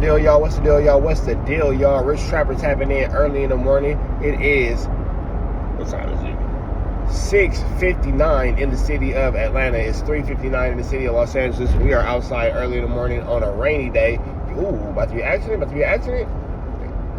deal, y'all? What's the deal, y'all? What's the deal, y'all? Rich Trapper tapping in early in the morning. It is, what time is it? 6:59 in the city of Atlanta. It's 3:59 in the city of Los Angeles. We are outside early in the morning on a rainy day. Ooh, about to be an accident?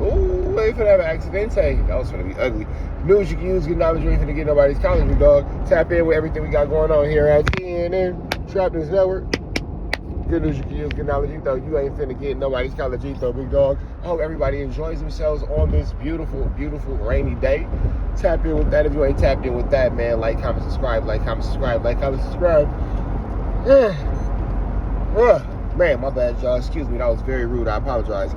Ooh, ain't finna have an accident. That was finna be ugly. News you can use, good knowledge, you ain't finna get nobody's college, big dog. Tap in with everything we got going on here at CNN, Trap News Network. Good news you can use, good knowledge, you ain't finna get nobody's college, big dog. I hope everybody enjoys themselves on this beautiful, beautiful rainy day. Tap in with that if you ain't tapped in with that, man. Like, comment, subscribe, like, comment, subscribe, like, comment, subscribe. Man, my bad, y'all. Excuse me, that was very rude. I apologize.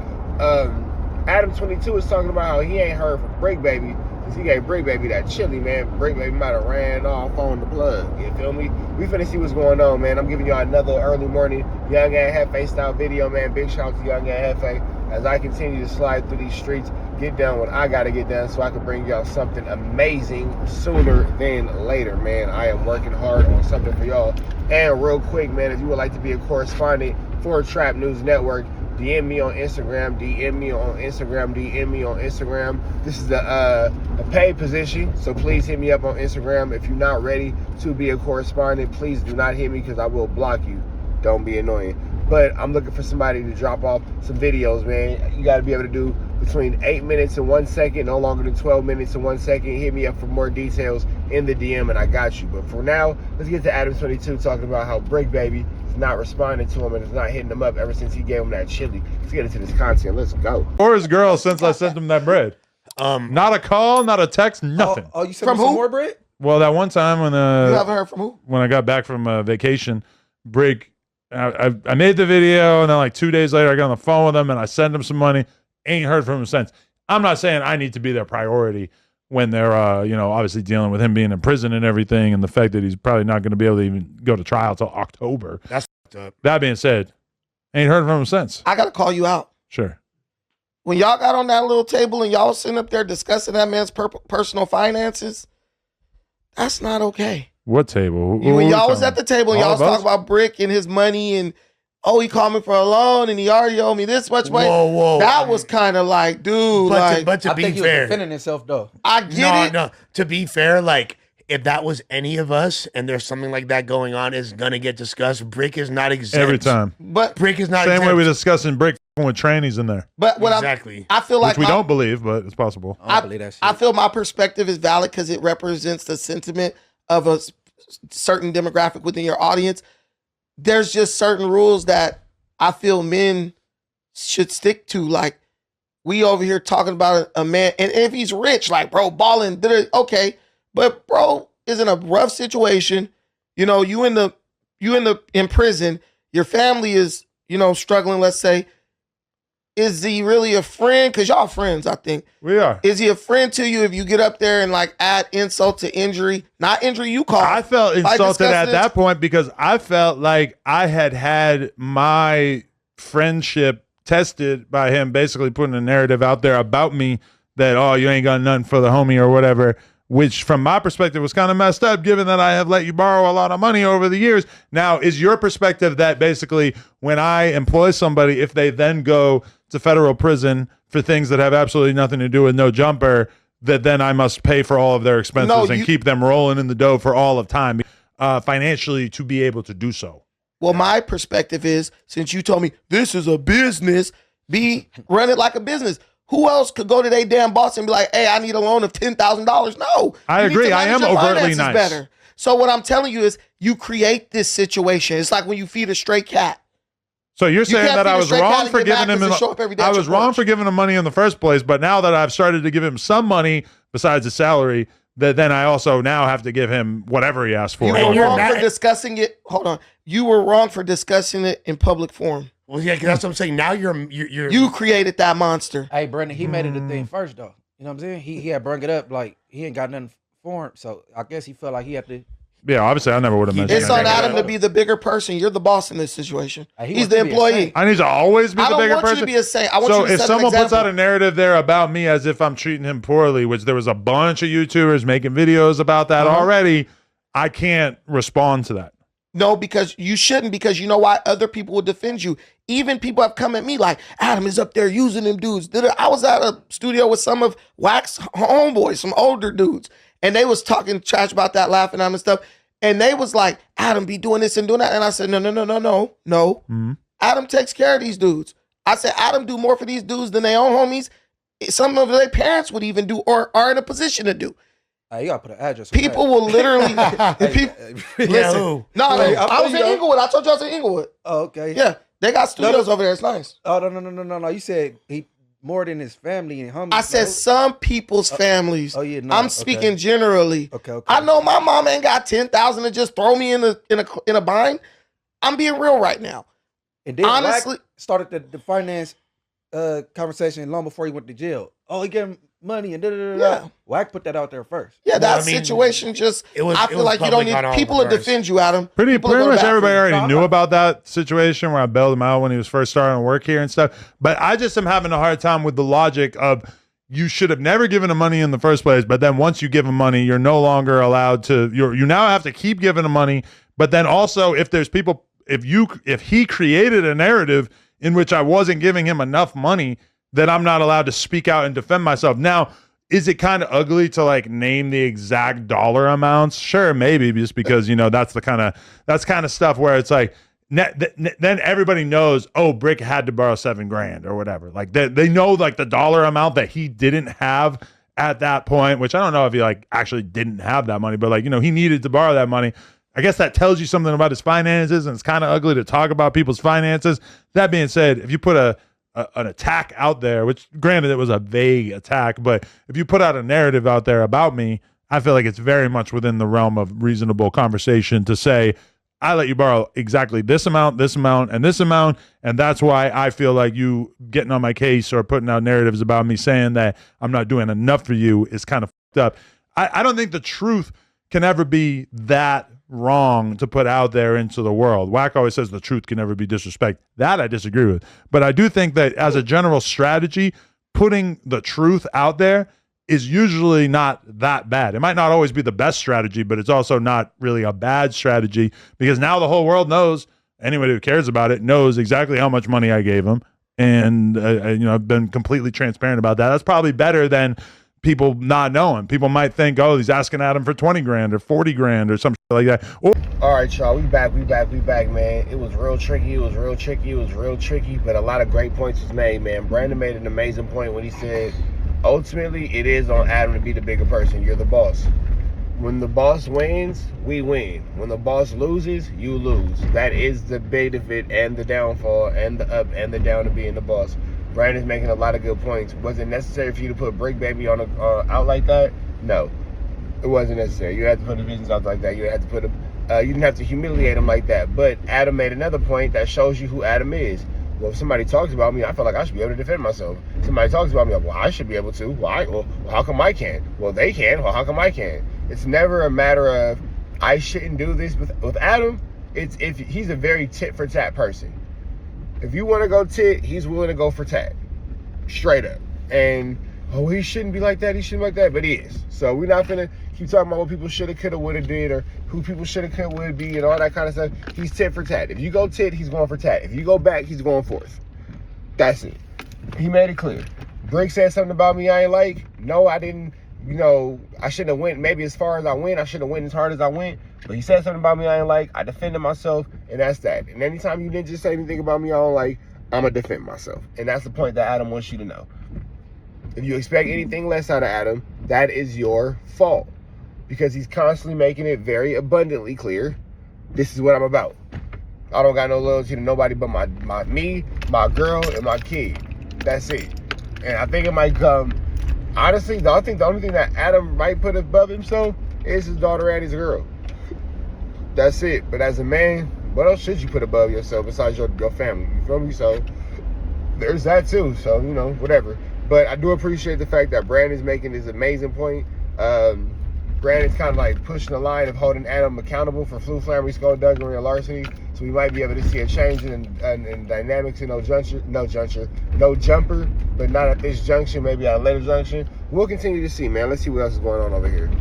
Adam22 is talking about how he ain't heard from Bricc Baby because he gave Bricc Baby that chili, man. Bricc Baby might have ran off on the plug. You feel me? We finna see what's going on, man. I'm giving y'all another early morning Young and Hefe style video, man. Big shout out to Young and Hefe as I continue to slide through these streets, get done what I gotta get done so I can bring y'all something amazing sooner than later, man. I am working hard on something for y'all. And real quick, man, if you would like to be a correspondent for Trap News Network, DM me on Instagram, DM me on Instagram. This is a paid position, so please hit me up on Instagram. If you're not ready to be a correspondent, please do not hit me because I will block you. Don't be annoying. But I'm looking for somebody to drop off some videos, man. You got to be able to do between 8 minutes and 1 second, no longer than 12 minutes and 1 second. Hit me up for more details in the DM, and I got you. But for now, let's get to Adam22 talking about how Bricc Baby not responding to him and is not hitting him up ever since he gave him that chili. Let's get into this content. Let's go. Or his girl since I sent him that bread. Not a call, not a text, nothing. Oh, you sent him some more bread? Well, that one time when you haven't heard from who? When I got back from vacation, Bricc, I made the video, and then like 2 days later I got on the phone with him and I sent him some money. Ain't heard from him since. I'm not saying I need to be their priority when they're obviously dealing with him being in prison and everything, and the fact that he's probably not going to be able to even go to trial till October. That's up. That being said, ain't heard from him since. I got to call you out. Sure. When y'all got on that little table and y'all sitting up there discussing that man's personal finances, that's not okay. What table? When y'all was at the table and y'all was talking about Bricc and his money and, oh, he called me for a loan and he already owed me this much money. Whoa. That was kind of like, dude. But to be fair, he was defending himself though. I get it. No. To be fair, like, if that was any of us and there's something like that going on, it's gonna get discussed. Bricc is not exempt every time. But Bricc is not same exempt. way we discussing Bricc with trannies in there. But what exactly. I feel like which we don't believe, but it's possible. I don't believe that shit. I feel my perspective is valid because it represents the sentiment of a certain demographic within your audience. There's just certain rules that I feel men should stick to. Like, we over here talking about a man, and if he's rich, like, bro, balling, okay, but bro is in a rough situation. You know, you in prison. Your family is, struggling. Let's say, is he really a friend? Because y'all friends, I think. We are. Is he a friend to you if you get up there and like add insult to injury? Not injury you caused. I felt insulted at that point because I felt like I had my friendship tested by him basically putting a narrative out there about me that, oh, you ain't got nothing for the homie or whatever, which from my perspective was kind of messed up given that I have let you borrow a lot of money over the years. Now, is your perspective that basically when I employ somebody, if they then go to federal prison for things that have absolutely nothing to do with no jumper, that then I must pay for all of their expenses and keep them rolling in the dough for all of time financially to be able to do so? Well, my perspective is, since you told me this is a business, run it like a business. Who else could go to their damn boss and be like, hey, I need a loan of $10,000? No. I agree. I am overtly nice. Better. So what I'm telling you is you create this situation. It's like when you feed a stray cat. So you're saying that I was wrong for giving him money in the first place, but now that I've started to give him some money besides his salary, that then I also now have to give him whatever he asked for. You were wrong for discussing it. Hold on. You were wrong for discussing it in public forum. Well, yeah, that's what I'm saying. Now you created that monster. Hey, Brendan, he made it a thing first, though. You know what I'm saying? He had brought it up like he ain't got nothing for him, so I guess he felt like he had to. Yeah, obviously, I never would have mentioned. It's on Adam to be the bigger person. You're the boss in this situation. He's the employee. I need to always be the bigger person. I don't want you to be a saint. I want you to set an example. So if someone puts out a narrative there about me as if I'm treating him poorly, which there was a bunch of YouTubers making videos about that already, I can't respond to that. No, because you shouldn't, because you know why? Other people will defend you. Even people have come at me like, Adam is up there using them dudes. I was at a studio with some of Wax homeboys, some older dudes, and they was talking trash about that, laughing at him and stuff. And they was like, Adam be doing this and doing that. And I said, no. Mm-hmm. Adam takes care of these dudes. I said, Adam do more for these dudes than their own homies. Some of their parents would even do or are in a position to do. You gotta put an address on People will literally. Listen, I was in Inglewood. I told you I was in Inglewood. Oh, okay. Yeah, they got studios over there. It's nice. Oh, no. You said he more than his family and homies. I said some people's families. Oh yeah, no. I'm speaking generally. Okay. I know my mom ain't got 10,000 to just throw me in a bind. I'm being real right now. And then honestly, Wack started the finance conversation long before he went to jail. Oh, he gave him money and Yeah. Wack put that out there first. Yeah, that situation just. I feel like you don't need people to defend you, Adam. Pretty much everybody already knew about that situation where I bailed him out when he was first starting to work here and stuff. But I just am having a hard time with the logic of you should have never given him money in the first place. But then once you give him money, you're no longer allowed to. You now have to keep giving him money. But then also, if there's people, if he created a narrative in which I wasn't giving him enough money, that I'm not allowed to speak out and defend myself. Now, is it kind of ugly to like name the exact dollar amounts? Sure, maybe, just because, you know, that's kind of stuff where it's like, then everybody knows, oh, Bricc had to borrow $7,000 or whatever. Like they know like the dollar amount that he didn't have at that point, which I don't know if he like actually didn't have that money, but like, you know, he needed to borrow that money. I guess that tells you something about his finances, and it's kind of ugly to talk about people's finances. That being said, if you put an attack out there, which granted it was a vague attack, but if you put out a narrative out there about me, I feel like it's very much within the realm of reasonable conversation to say, I let you borrow exactly this amount, and this amount, and that's why I feel like you getting on my case or putting out narratives about me saying that I'm not doing enough for you is kind of fucked up. I don't think the truth can ever be that wrong to put out there into the world. Wack always says the truth can never be disrespect. That I disagree with. But I do think that as a general strategy, putting the truth out there is usually not that bad. It might not always be the best strategy, but it's also not really a bad strategy, because now the whole world knows, anybody who cares about it knows exactly how much money I gave him. And, you know, I've been completely transparent about that. That's probably better than people not knowing. People might think, oh, he's asking Adam for $20,000 or $40,000 or something like that. All right, y'all, we back, man. It was real tricky, but a lot of great points was made, man. Brandon made an amazing point when he said, ultimately, it is on Adam to be the bigger person. You're the boss. When the boss wins, we win. When the boss loses, you lose. That is the benefit and the downfall and the up and the down of being the boss. Brandon's making a lot of good points. Was it necessary for you to put Bricc Baby on out like that? No, it wasn't necessary. You had to put the visions out like that. You had to put you didn't have to humiliate him like that. But Adam made another point that shows you who Adam is. Well, if somebody talks about me, I feel like I should be able to defend myself. Somebody talks about me, well, I should be able to. Why? Well, how come I can't? Well, they can. Well, how come I can't? It's never a matter of I shouldn't do this. With Adam, it's if he's a very tit for tat person. If you want to go tit, he's willing to go for tat. Straight up. And, oh, he shouldn't be like that, but he is. So we're not going to keep talking about what people should have, could have, would have did, or who people should have, could have, would have be, and all that kind of stuff. He's tit for tat. If you go tit, he's going for tat. If you go back, he's going forth. That's it. He made it clear. Bricc said something about me I ain't like. No, I didn't. You know, I shouldn't have went maybe as far as I went. I shouldn't have went as hard as I went. But he said something about me I ain't like. I defended myself, and that's that. And anytime you didn't just say anything about me I don't like, I'm going to defend myself. And that's the point that Adam wants you to know. If you expect anything less out of Adam, that is your fault. Because he's constantly making it very abundantly clear, this is what I'm about. I don't got no loyalty to nobody but me, my girl, and my kid. That's it. And I think it might come, honestly, I think the only thing that Adam might put above himself is his daughter and his girl. That's it. But as a man, what else should you put above yourself besides your family? You feel me? So there's that too. So, you know, whatever. But I do appreciate the fact that Brandon's making this amazing point. Brandon's kind of like pushing the line of holding Adam accountable for flu, flammery, skullduggery, and larceny. So we might be able to see a change in dynamics in no jumper, but not at this junction, maybe at a later junction. We'll continue to see, man. Let's see what else is going on over here.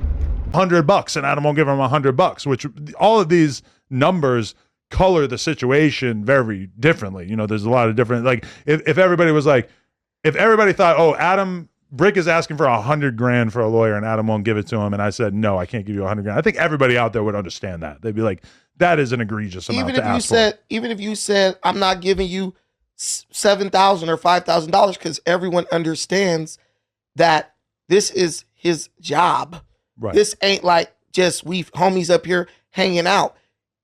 $100 and Adam won't give him $100, which all of these numbers color the situation very differently. You know, there's a lot of different, like if everybody was like, if everybody thought, oh, Bricc is asking for $100,000 for a lawyer and Adam won't give it to him, and I said, no, I can't give you $100,000. I think everybody out there would understand that. They'd be like, that is an egregious amount to ask for. Even if you said, I'm not giving you $7,000 or $5,000, because everyone understands that this is his job. Right. This ain't like just we homies up here hanging out.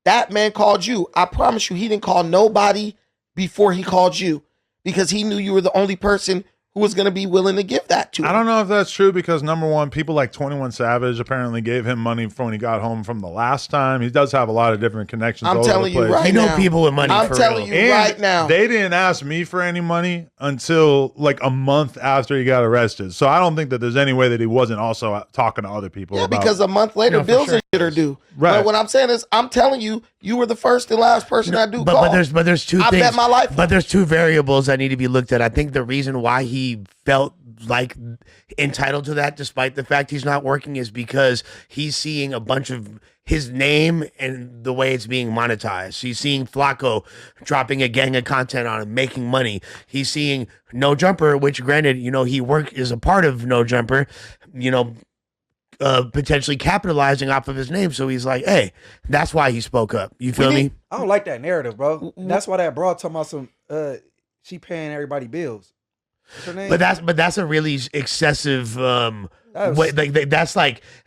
That man called you. I promise you, he didn't call nobody before he called you, because he knew you were the only person who was going to be willing to give that to him. I don't know if that's true, because number one, people like 21 Savage apparently gave him money for when he got home from the last time. He does have a lot of different connections. I'm all telling over the you place. right I know now. people with money. I'm for telling real. you And right now. they didn't ask me for any money until like a month after he got arrested. So I don't think that there's any way that he wasn't also talking to other people. Yeah, about, because a month later, No, for bills sure. and shit are due. Right. But what I'm saying is, I'm telling you, you were the first and last person I do call. But there's two I things. bet my life. But there's two variables that need to be looked at. I think the reason why he felt like entitled to that, despite the fact he's not working, is because he's seeing a bunch of his name and the way it's being monetized. He's seeing Flacco dropping a gang of content on him, making money. He's seeing No Jumper, which granted, you know, he is a part of No Jumper, you know, potentially capitalizing off of his name. So he's like, hey, that's why he spoke up. You feel me? I don't like that narrative, bro. That's why that broad talking about some she paying everybody bills. What's her name? But that's a really excessive way,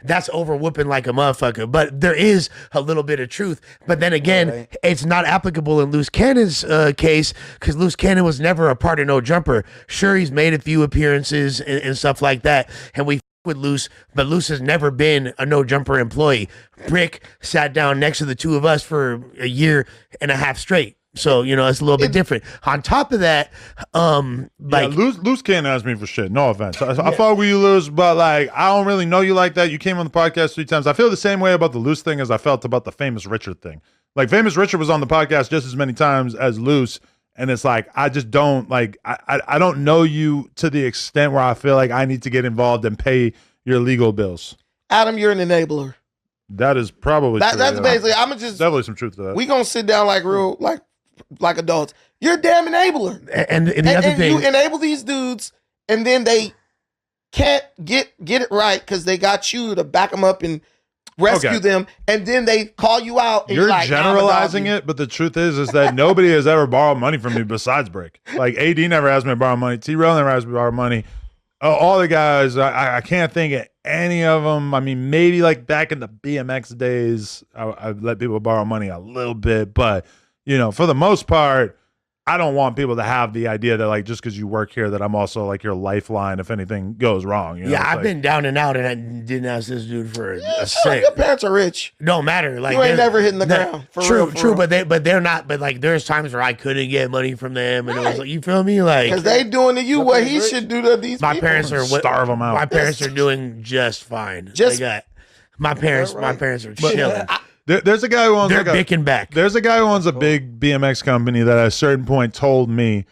that's over whooping like a motherfucker. But there is a little bit of truth. But then again, it's not applicable in Loose Cannon's case, because Loose Cannon was never a part of No Jumper. Sure, he's made a few appearances and stuff like that, and we with Loose, but Loose has never been a No Jumper employee. Bricc sat down next to the two of us for a year and a half straight. So, you know, it's a little bit different. On top of that, like Loose can't ask me for shit. No offense. I fuck with you, Loose, but like I don't really know you like that. You came on the podcast 3 times. I feel the same way about the Loose thing as I felt about the Famous Richard thing. Like Famous Richard was on the podcast just as many times as Loose, and it's like I just don't like I don't know you to the extent where I feel like I need to get involved and pay your legal bills. Adam, you're an enabler. That is probably true, That's yeah. basically. I'm gonna just. Definitely some truth to that. We gonna sit down like real like adults. You're a damn enabler. and the other thing, you enable these dudes, and then they can't get it right because they got you to back them up and rescue them, and then they call you out. And You're like, generalizing it, but the truth is that nobody has ever borrowed money from me besides Bricc. Like AD never asked me to borrow money. T-Rail never asked me to borrow money. All the guys, I can't think of any of them. I mean, maybe like back in the BMX days, I let people borrow money a little bit, but you know, for the most part, I don't want people to have the idea that like just because you work here that I'm also like your lifeline if anything goes wrong. You know? I've been down and out, and I didn't ask this dude for a cent. Your parents are rich. Don't matter. Like You ain't never hitting the ground. For True, real. but they're not. But like, there's times where I couldn't get money from them, and it was like, you feel me? Like, Because they doing to you what he should do to these my people. parents are starve them out. My parents are doing just fine. Just- They got my parents. Right. My parents are chilling. There's a guy who owns They're like bicking back. There's a guy who owns a big BMX company that at a certain point told me,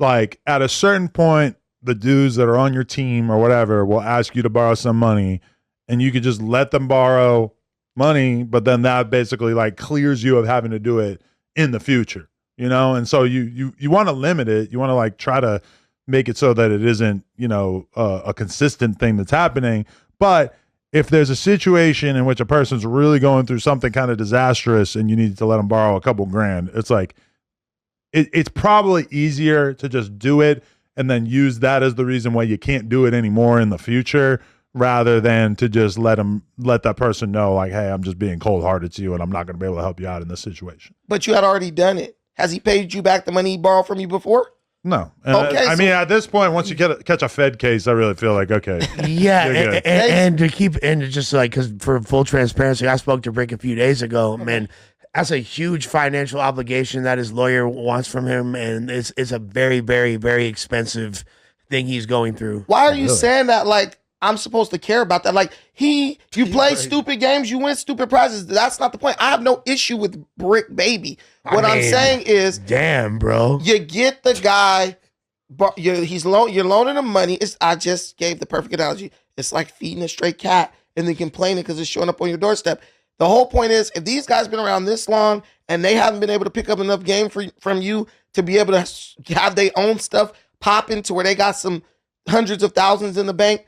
like, at a certain point, the dudes that are on your team or whatever will ask you to borrow some money, and you could just let them borrow money, but then that basically like clears you of having to do it in the future, you know? And so you want to limit it. You want to like try to make it so that it isn't, you know, a consistent thing that's happening. But if there's a situation in which a person's really going through something kind of disastrous and you need to let them borrow a couple grand, it's like, it's probably easier to just do it and then use that as the reason why you can't do it anymore in the future, rather than to just let that person know like, hey, I'm just being cold hearted to you and I'm not going to be able to help you out in this situation. But you had already done it. Has he paid you back the money he borrowed from you before? No. And Okay, I mean, at this point, once you catch a Fed case, I really feel like, okay. Yeah, You're good. and to keep and to just like, because for full transparency, I spoke to Bricc a few days ago. Man, that's a huge financial obligation that his lawyer wants from him, and it's a very, very, very expensive thing he's going through. Why are you saying that like I'm supposed to care about that? Like you play stupid games, you win stupid prizes. That's not the point. I have no issue with Bricc Baby. What I'm saying is, damn, bro, you get the guy, you're loaning him money. I just gave the perfect analogy. It's like feeding a stray cat and then complaining because it's showing up on your doorstep. The whole point is, if these guys been around this long and they haven't been able to pick up enough game from you to be able to have their own stuff popping to where they got some hundreds of thousands in the bank,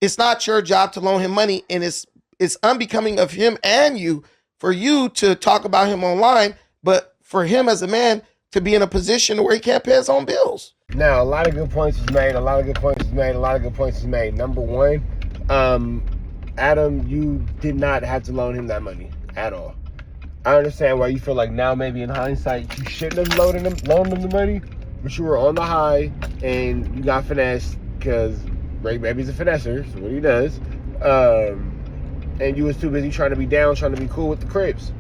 it's not your job to loan him money, and it's unbecoming of him and you for you to talk about him online, but for him as a man to be in a position where he can't pay his own bills. Now, a lot of good points was made. Number one, Adam, you did not have to loan him that money at all. I understand why you feel like now maybe in hindsight you shouldn't have loaned him the money, but you were on the high and you got finessed because Bricc Baby's a finesser, so what he does. And you was too busy trying to be down, trying to be cool with the Crips.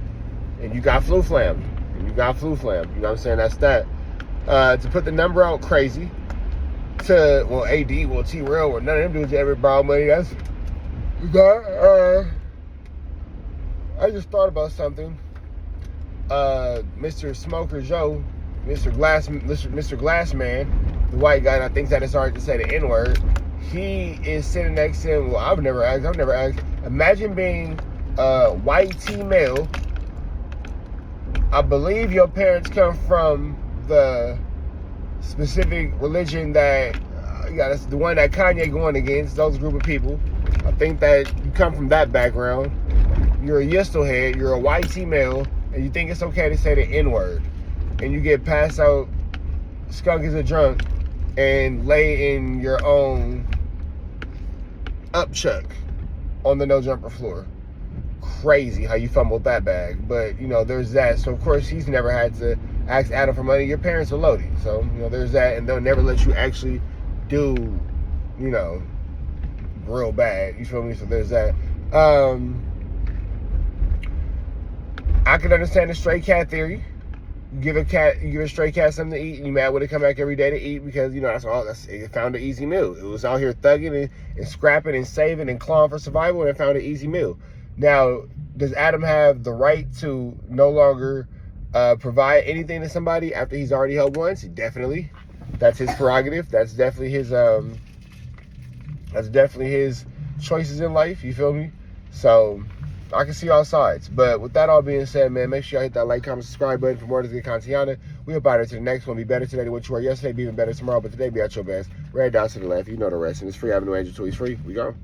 And you got flu flammed. You know what I'm saying? That's that. To put the number out crazy. To, well, AD, well, T-Real, well, none of them dudes ever borrow money. That's that. I just thought about something. Mr. Smoker Joe, Mr. Glassman, the white guy, and I think that it's hard to say the N-word. He is sitting next to him. Well, I've never asked. Imagine being a white T-male. I believe your parents come from the specific religion that, that's the one that Kanye going against, those group of people. I think that you come from that background. You're a Yistel head, you're a white T-male, and you think it's okay to say the N-word. And you get passed out, skunk as a drunk, and lay in your own upchuck on the no jumper floor. Crazy how you fumbled that bag, but there's that. So of course he's never had to ask Adam for money. Your parents are loaded, so there's that, and they'll never let you actually do real bad. You feel me? So there's that. I can understand the stray cat theory. You give a stray cat something to eat, and you mad when it come back every day to eat because it found an easy meal. It was out here thugging and scrapping and saving and clawing for survival, and it found an easy meal. Now, does Adam have the right to no longer provide anything to somebody after he's already helped once? Definitely. That's his prerogative. That's definitely his choices in life. You feel me? So I can see all sides. But with that all being said, man, make sure y'all hit that like, comment, subscribe button for more of this good content. We'll be better to the next one. Be better today than what you were yesterday. Be even better tomorrow. But today, be at your best. Red dots to the left. You know the rest. And it's free Avenue Angel Tweets free. We gone.